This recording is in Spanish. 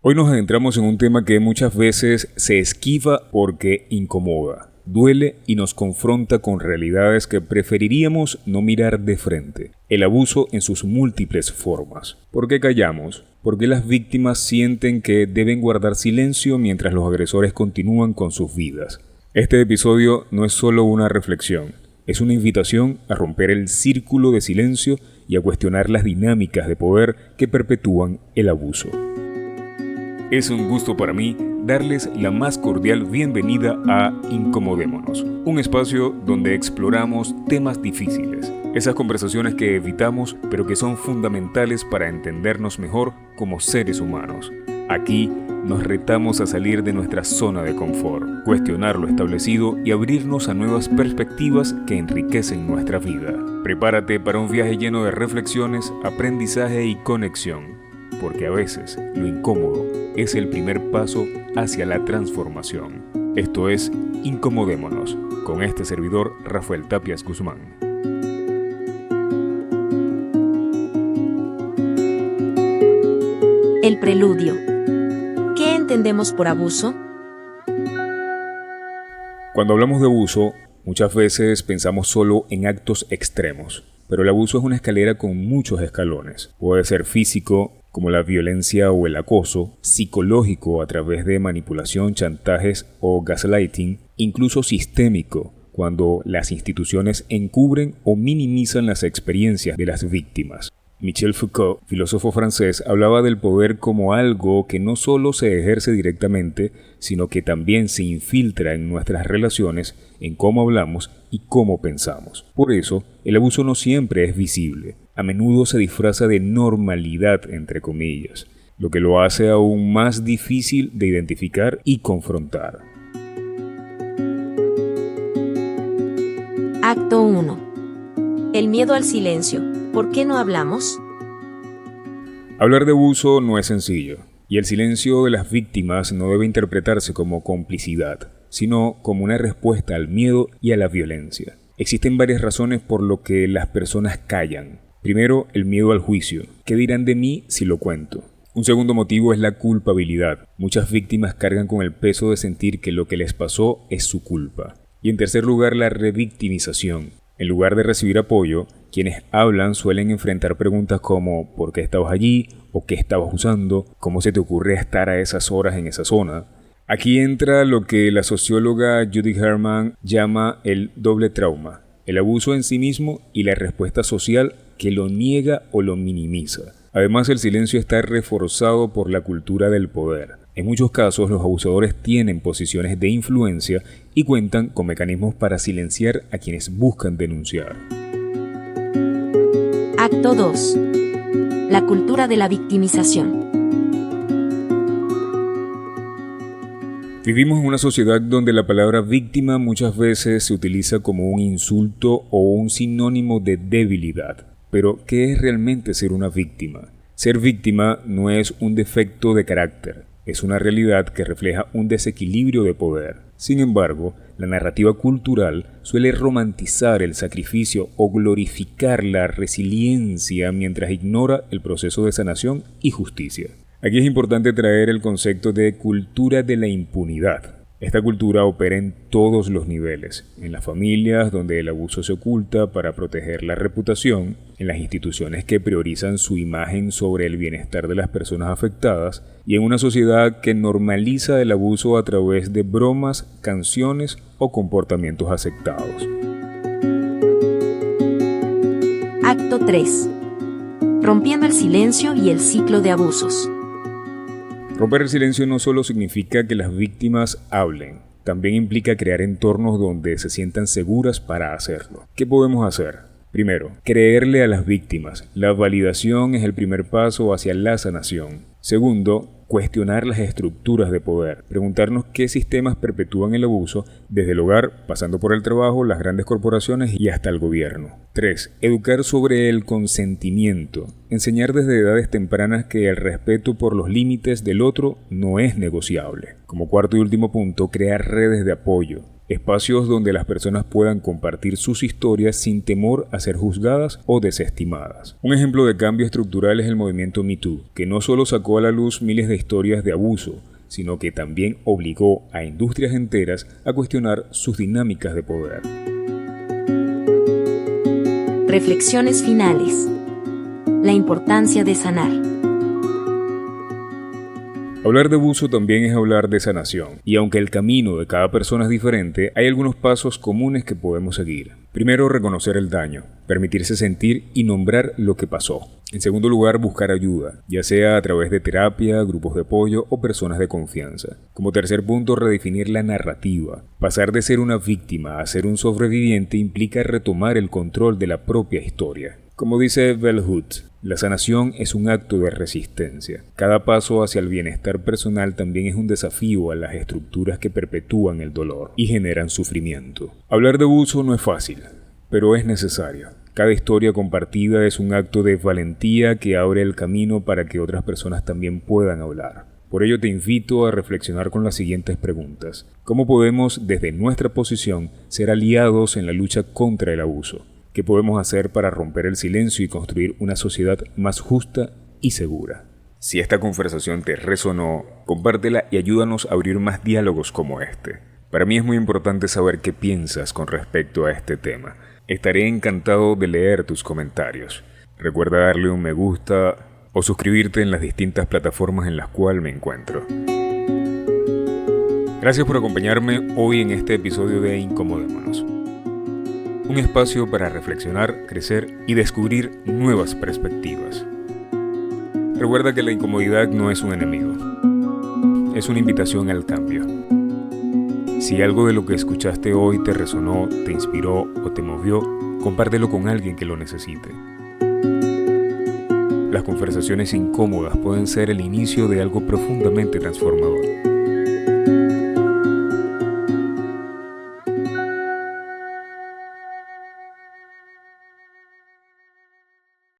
Hoy nos adentramos en un tema que muchas veces se esquiva porque incomoda, duele y nos confronta con realidades que preferiríamos no mirar de frente. El abuso en sus múltiples formas. ¿Por qué callamos? ¿Por qué las víctimas sienten que deben guardar silencio mientras los agresores continúan con sus vidas? Este episodio no es solo una reflexión, es una invitación a romper el círculo de silencio y a cuestionar las dinámicas de poder que perpetúan el abuso. Es un gusto para mí darles la más cordial bienvenida a Incomodémonos, un espacio donde exploramos temas difíciles, esas conversaciones que evitamos pero que son fundamentales para entendernos mejor como seres humanos. Aquí nos retamos a salir de nuestra zona de confort, cuestionar lo establecido y abrirnos a nuevas perspectivas que enriquecen nuestra vida. Prepárate para un viaje lleno de reflexiones, aprendizaje y conexión, porque a veces lo incómodo es el primer paso hacia la transformación. Esto es Incomodémonos, con este servidor Rafael Tapias Guzmán. El preludio. ¿Qué entendemos por abuso? Cuando hablamos de abuso, muchas veces pensamos solo en actos extremos, pero el abuso es una escalera con muchos escalones. Puede ser físico, como la violencia o el acoso, psicológico a través de manipulación, chantajes o gaslighting, incluso sistémico, cuando las instituciones encubren o minimizan las experiencias de las víctimas. Michel Foucault, filósofo francés, hablaba del poder como algo que no solo se ejerce directamente, sino que también se infiltra en nuestras relaciones, en cómo hablamos y cómo pensamos. Por eso, el abuso no siempre es visible. A menudo se disfraza de normalidad, entre comillas, lo que lo hace aún más difícil de identificar y confrontar. Acto 1. El miedo al silencio. ¿Por qué no hablamos? Hablar de abuso no es sencillo, y el silencio de las víctimas no debe interpretarse como complicidad, sino como una respuesta al miedo y a la violencia. Existen varias razones por lo que las personas callan. Primero, el miedo al juicio. ¿Qué dirán de mí si lo cuento? Un segundo motivo es la culpabilidad. Muchas víctimas cargan con el peso de sentir que lo que les pasó es su culpa. Y en tercer lugar, la revictimización. En lugar de recibir apoyo, quienes hablan suelen enfrentar preguntas como ¿por qué estabas allí? ¿O qué estabas usando? ¿Cómo se te ocurre estar a esas horas en esa zona? Aquí entra lo que la socióloga Judy Herman llama el doble trauma, el abuso en sí mismo y la respuesta social que lo niega o lo minimiza. Además, el silencio está reforzado por la cultura del poder. En muchos casos, los abusadores tienen posiciones de influencia y cuentan con mecanismos para silenciar a quienes buscan denunciar. Acto 2. La cultura de la victimización. Vivimos en una sociedad donde la palabra víctima muchas veces se utiliza como un insulto o un sinónimo de debilidad. Pero, ¿qué es realmente ser una víctima? Ser víctima no es un defecto de carácter. Es una realidad que refleja un desequilibrio de poder. Sin embargo, la narrativa cultural suele romantizar el sacrificio o glorificar la resiliencia mientras ignora el proceso de sanación y justicia. Aquí es importante traer el concepto de cultura de la impunidad. Esta cultura opera en todos los niveles, en las familias donde el abuso se oculta para proteger la reputación, en las instituciones que priorizan su imagen sobre el bienestar de las personas afectadas y en una sociedad que normaliza el abuso a través de bromas, canciones o comportamientos aceptados. Acto 3. Rompiendo el silencio y el ciclo de abusos. Romper el silencio no solo significa que las víctimas hablen, también implica crear entornos donde se sientan seguras para hacerlo. ¿Qué podemos hacer? Primero, creerle a las víctimas. La validación es el primer paso hacia la sanación. Segundo, cuestionar las estructuras de poder, preguntarnos qué sistemas perpetúan el abuso desde el hogar, pasando por el trabajo, las grandes corporaciones y hasta el gobierno. 3. Educar sobre el consentimiento, enseñar desde edades tempranas que el respeto por los límites del otro no es negociable. Como cuarto y último punto, crear redes de apoyo. espacios donde las personas puedan compartir sus historias sin temor a ser juzgadas o desestimadas. Un ejemplo de cambio estructural es el movimiento Me Too, que no solo sacó a la luz miles de historias de abuso, sino que también obligó a industrias enteras a cuestionar sus dinámicas de poder. Reflexiones finales. La importancia de sanar. Hablar de abuso también es hablar de sanación, y aunque el camino de cada persona es diferente, hay algunos pasos comunes que podemos seguir. Primero, reconocer el daño, permitirse sentir y nombrar lo que pasó. En segundo lugar, buscar ayuda, ya sea a través de terapia, grupos de apoyo o personas de confianza. Como tercer punto, redefinir la narrativa. Pasar de ser una víctima a ser un sobreviviente implica retomar el control de la propia historia. Como dice Bell Hooks, la sanación es un acto de resistencia. Cada paso hacia el bienestar personal también es un desafío a las estructuras que perpetúan el dolor y generan sufrimiento. Hablar de abuso no es fácil, pero es necesario. Cada historia compartida es un acto de valentía que abre el camino para que otras personas también puedan hablar. Por ello te invito a reflexionar con las siguientes preguntas. ¿Cómo podemos, desde nuestra posición, ser aliados en la lucha contra el abuso? ¿Qué podemos hacer para romper el silencio y construir una sociedad más justa y segura? Si esta conversación te resonó, compártela y ayúdanos a abrir más diálogos como este. Para mí es muy importante saber qué piensas con respecto a este tema. Estaré encantado de leer tus comentarios. Recuerda darle un me gusta o suscribirte en las distintas plataformas en las cuales me encuentro. Gracias por acompañarme hoy en este episodio de Incomodémonos. Un espacio para reflexionar, crecer y descubrir nuevas perspectivas. Recuerda que la incomodidad no es un enemigo, es una invitación al cambio. Si algo de lo que escuchaste hoy te resonó, te inspiró o te movió, compártelo con alguien que lo necesite. Las conversaciones incómodas pueden ser el inicio de algo profundamente transformador.